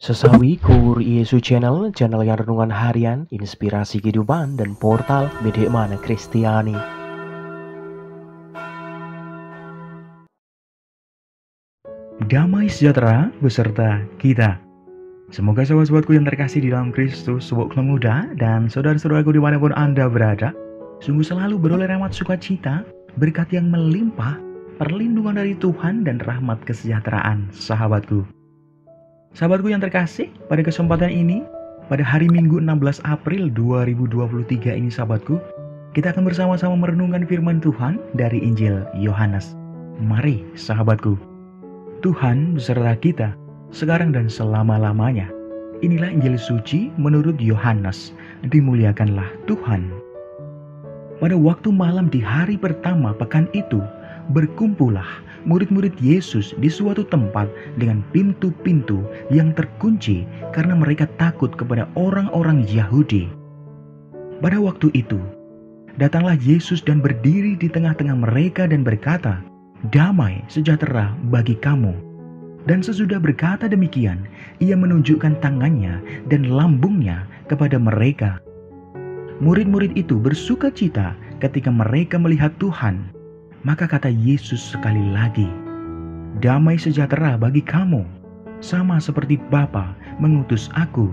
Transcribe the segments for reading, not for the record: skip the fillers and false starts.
Sesawi Kur Yesu channel yang renungan harian, inspirasi kehidupan, dan portal Bedemana Kristiani. Damai sejahtera beserta kita. Semoga sahabat-sahabatku yang terkasih di dalam Kristus, sebuah muda dan saudara-saudaraku dimanapun Anda berada, sungguh selalu beroleh rahmat sukacita, berkat yang melimpah, perlindungan dari Tuhan dan rahmat kesejahteraan sahabatku. Sahabatku yang terkasih, pada kesempatan ini, pada hari Minggu 16 April 2023 ini sahabatku, kita akan bersama-sama merenungkan firman Tuhan dari Injil Yohanes. Mari sahabatku, Tuhan beserta kita, sekarang dan selama-lamanya. Inilah Injil suci menurut Yohanes, dimuliakanlah Tuhan. Pada waktu malam di hari pertama pekan itu, berkumpullah murid-murid Yesus di suatu tempat dengan pintu-pintu yang terkunci karena mereka takut kepada orang-orang Yahudi. Pada waktu itu, datanglah Yesus dan berdiri di tengah-tengah mereka dan berkata, "Damai sejahtera bagi kamu." Dan sesudah berkata demikian, ia menunjukkan tangannya dan lambungnya kepada mereka. Murid-murid itu bersuka cita ketika mereka melihat Tuhan. Maka kata Yesus sekali lagi, "Damai sejahtera bagi kamu. Sama seperti Bapa mengutus aku,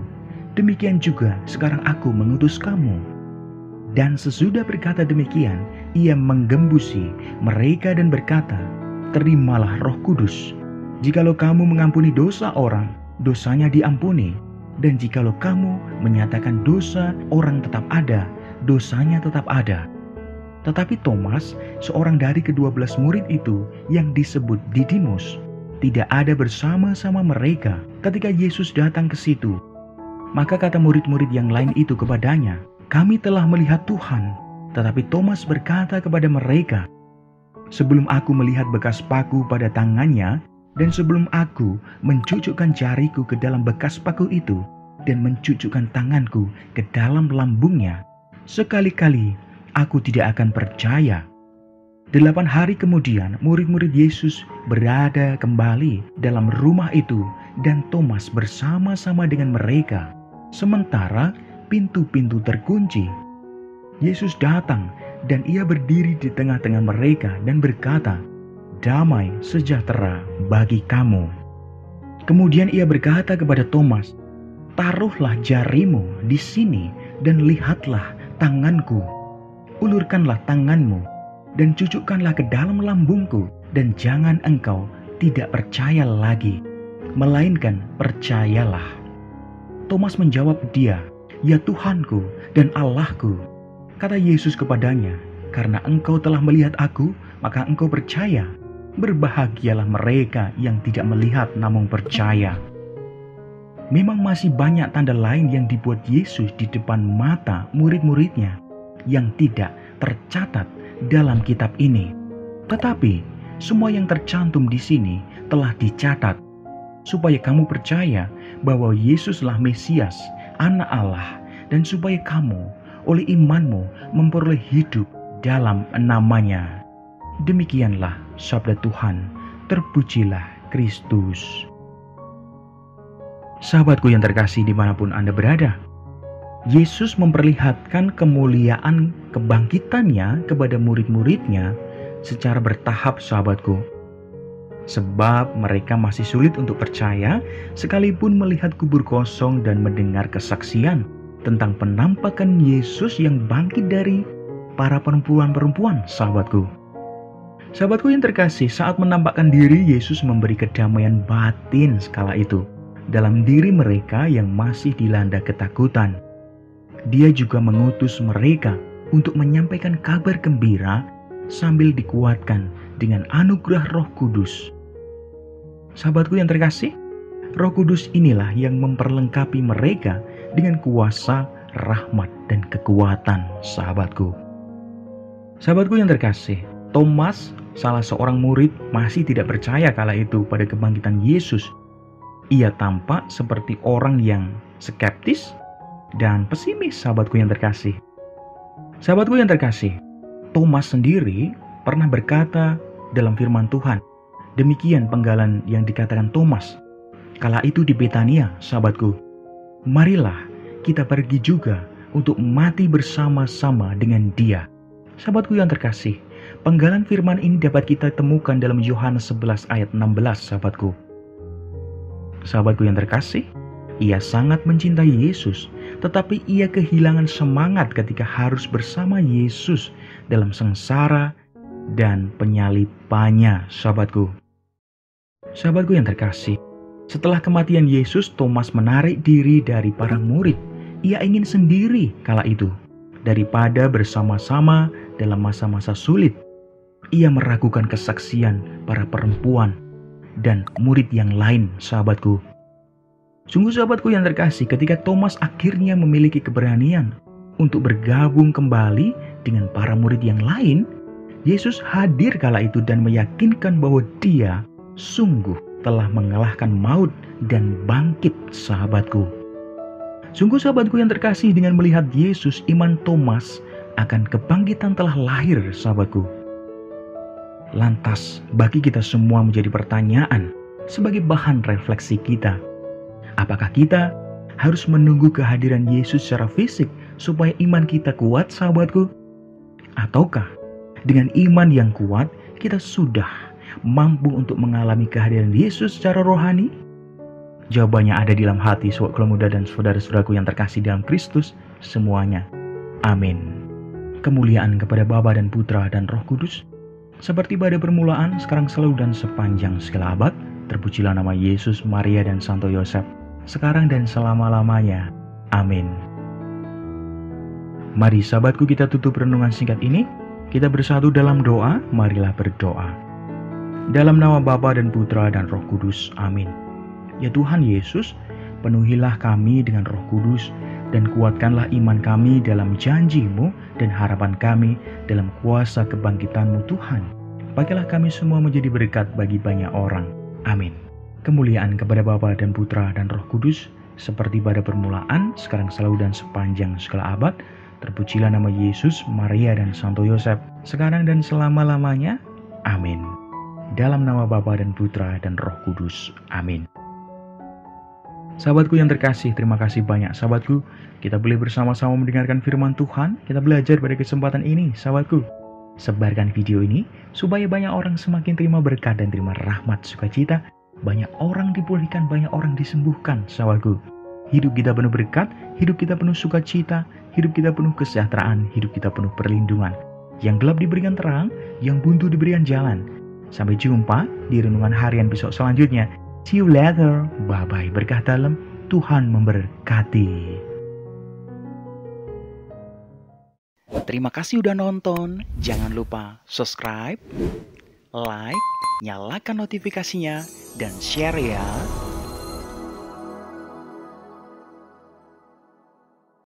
demikian juga sekarang aku mengutus kamu." Dan sesudah berkata demikian, ia menggembusi mereka dan berkata, "Terimalah Roh Kudus. Jikalau kamu mengampuni dosa orang, dosanya diampuni. Dan jikalau kamu menyatakan dosa orang tetap ada, dosanya tetap ada." Tetapi Thomas, seorang dari ke-12 murid itu yang disebut Didimus, tidak ada bersama-sama mereka ketika Yesus datang ke situ. Maka kata murid-murid yang lain itu kepadanya, "Kami telah melihat Tuhan." Tetapi Thomas berkata kepada mereka, "Sebelum aku melihat bekas paku pada tangannya, dan sebelum aku mencucukkan jariku ke dalam bekas paku itu, dan mencucukkan tanganku ke dalam lambungnya, sekali-kali aku tidak akan percaya." 8 hari kemudian, murid-murid Yesus berada kembali dalam rumah itu dan Thomas bersama-sama dengan mereka. Sementara pintu-pintu terkunci. Yesus datang dan ia berdiri di tengah-tengah mereka dan berkata, "Damai sejahtera bagi kamu." Kemudian ia berkata kepada Thomas, "Taruhlah jarimu di sini dan lihatlah tanganku. Ulurkanlah tanganmu dan cucukkanlah ke dalam lambungku, dan jangan engkau tidak percaya lagi, melainkan percayalah." Thomas menjawab dia, "Ya Tuhanku dan Allahku." Kata Yesus kepadanya, "Karena engkau telah melihat aku, maka engkau percaya. Berbahagialah mereka yang tidak melihat namun percaya." Memang masih banyak tanda lain yang dibuat Yesus di depan mata murid-muridnya yang tidak tercatat dalam kitab ini. Tetapi semua yang tercantum di sini telah dicatat supaya kamu percaya bahwa Yesuslah Mesias, Anak Allah, dan supaya kamu oleh imanmu memperoleh hidup dalam namanya. Demikianlah sabda Tuhan. Terpujilah Kristus. Sahabatku yang terkasih dimanapun Anda berada, Yesus memperlihatkan kemuliaan kebangkitannya kepada murid-muridnya secara bertahap sahabatku. Sebab mereka masih sulit untuk percaya sekalipun melihat kubur kosong dan mendengar kesaksian tentang penampakan Yesus yang bangkit dari para perempuan-perempuan sahabatku. Sahabatku yang terkasih, saat menampakkan diri, Yesus memberi kedamaian batin skala itu dalam diri mereka yang masih dilanda ketakutan. Dia juga mengutus mereka untuk menyampaikan kabar gembira sambil dikuatkan dengan anugerah Roh Kudus. Sahabatku yang terkasih, Roh Kudus inilah yang memperlengkapi mereka dengan kuasa, rahmat, dan kekuatan sahabatku. Sahabatku yang terkasih, Thomas, salah seorang murid, masih tidak percaya kala itu pada kebangkitan Yesus. Ia tampak seperti orang yang skeptis dan pesimis sahabatku yang terkasih. Sahabatku yang terkasih, Thomas sendiri pernah berkata dalam firman Tuhan, demikian penggalan yang dikatakan Thomas, Kala itu di Betania, sahabatku, marilah kita pergi juga untuk mati bersama-sama dengan Dia. Sahabatku yang terkasih, penggalan firman ini dapat kita temukan dalam Yohanes 11 ayat 16, sahabatku. Sahabatku yang terkasih, ia sangat mencintai Yesus, tetapi ia kehilangan semangat ketika harus bersama Yesus dalam sengsara dan penyalibannya, sahabatku. Sahabatku yang terkasih, setelah kematian Yesus, Thomas menarik diri dari para murid. Ia ingin sendiri kala itu, daripada bersama-sama dalam masa-masa sulit. Ia meragukan kesaksian para perempuan dan murid yang lain, sahabatku. Sungguh sahabatku yang terkasih, ketika Thomas akhirnya memiliki keberanian untuk bergabung kembali dengan para murid yang lain, Yesus hadir kala itu dan meyakinkan bahwa Dia sungguh telah mengalahkan maut dan bangkit, sahabatku. Sungguh sahabatku yang terkasih, dengan melihat Yesus, iman Thomas akan kebangkitan telah lahir, sahabatku. Lantas bagi kita semua menjadi pertanyaan sebagai bahan refleksi kita. Apakah kita harus menunggu kehadiran Yesus secara fisik supaya iman kita kuat, sahabatku? Ataukah dengan iman yang kuat kita sudah mampu untuk mengalami kehadiran Yesus secara rohani? Jawabannya ada di dalam hati saudara muda dan saudara-saudaraku yang terkasih dalam Kristus semuanya. Amin. Kemuliaan kepada Bapa dan Putra dan Roh Kudus, seperti pada permulaan, sekarang selalu dan sepanjang segala abad. Terpujilah nama Yesus, Maria dan Santo Yosef, sekarang dan selama-lamanya. Amin. Mari sahabatku, kita tutup renungan singkat ini. Kita bersatu dalam doa. Marilah berdoa. Dalam nama Bapa dan Putra dan Roh Kudus. Amin. Ya Tuhan Yesus, penuhilah kami dengan Roh Kudus dan kuatkanlah iman kami dalam janji-Mu dan harapan kami dalam kuasa kebangkitan-Mu Tuhan. Pakailah kami semua menjadi berkat bagi banyak orang. Amin. Kemuliaan kepada Bapa dan Putra dan Roh Kudus, seperti pada permulaan, sekarang selalu dan sepanjang segala abad. Terpujilah nama Yesus, Maria dan Santo Yosef, sekarang dan selama-lamanya. Amin. Dalam nama Bapa dan Putra dan Roh Kudus. Amin. Sahabatku yang terkasih, terima kasih banyak sahabatku. Kita boleh bersama-sama mendengarkan firman Tuhan. Kita belajar pada kesempatan ini, sahabatku. Sebarkan video ini supaya banyak orang semakin terima berkat dan terima rahmat sukacita. Banyak orang dipulihkan, banyak orang disembuhkan, sahabatku. Hidup kita penuh berkat, hidup kita penuh sukacita, hidup kita penuh kesejahteraan, hidup kita penuh perlindungan. Yang gelap diberikan terang, yang buntu diberikan jalan. Sampai jumpa di renungan harian besok selanjutnya. See you later. Bye-bye. Berkah dalam. Tuhan memberkati. Terima kasih udah nonton. Jangan lupa subscribe, like, nyalakan notifikasinya, dan share ya.